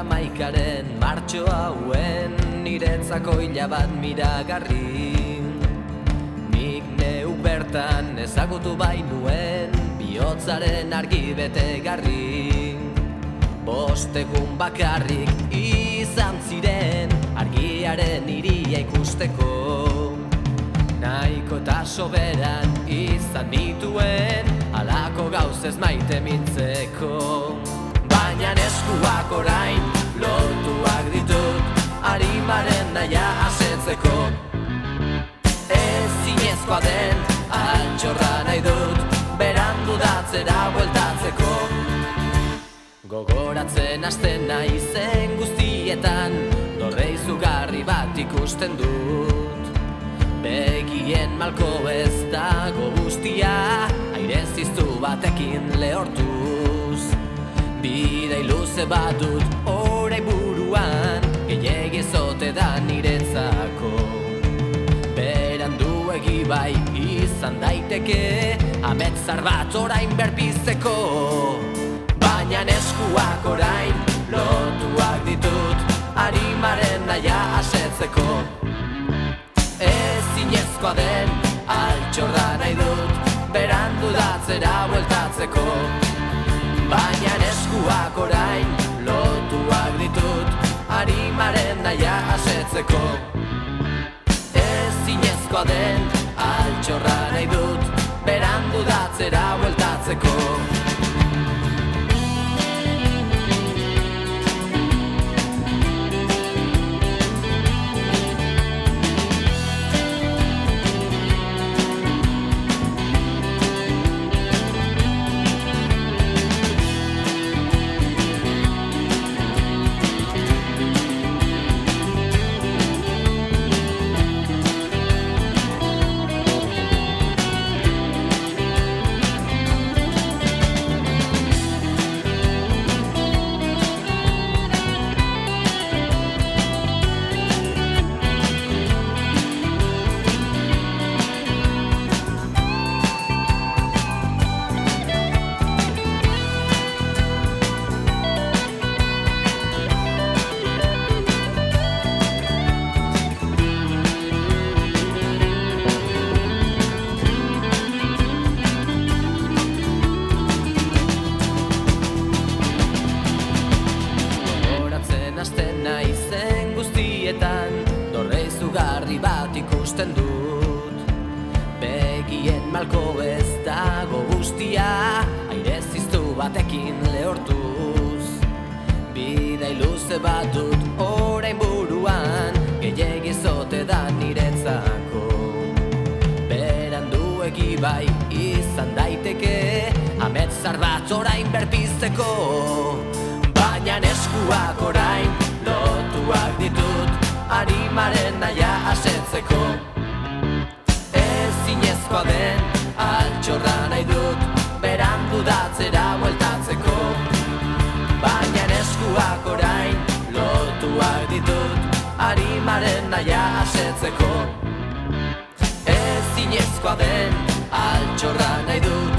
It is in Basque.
Jamaikaren martxo hauen niretzako hila bat miragarri. Nik neu bertan ezagutu bainuen bihotzaren argi betegarri. 5 egun bakarrik izan ziren argiaren hiria ikusteko. Nahiko eta soberan izan nituen halako gauzez maite mintzeko. Baina eskuak orain lotuak ditut arimaren naia asetzeko. Ezinezkoa den altxorra nahi dut berandu datzera bueltatzeko. Gogoratzen hasten naizen guztietan dorre izugarri bat ikusten dut. Begien malko ez dago guztia aire ziztu batekin lehortuz. Bidei luze bat dut orain buruan gehiegi zote da niretzako. Beranduegi bai izan daiteke ametzar bat orain berpizteko. Baina eskuak orain lotuak ditut arimaren naia asetzeko. Ezinezkoa den altxorra nahi dut berandu datzera bueltatzeko. Baina eskuak orain lotuak ditut arimaren naia asetzeko. Ezinezkoa den altxorra nahi dut berandu datzera bueltatzeko. Dorre izugarri bat ikusten dut. Begien malko ez dago guztia aire ziztu batekin lehortuz. Bidei luze bat dut orain buruan gehiegi zote da niretzako. Beranduegi bai izan daiteke ametzar bat orain berpizteko. Baina eskuak orain lotuak ditut arimaren naia asetzeko. Ezinezkoa den altxorra nahi dut berandu datzera bueltatzeko. Baina eskuak orain lotuak ditut arimaren naia asetzeko. Ezinezkoa den altxorra nahi dut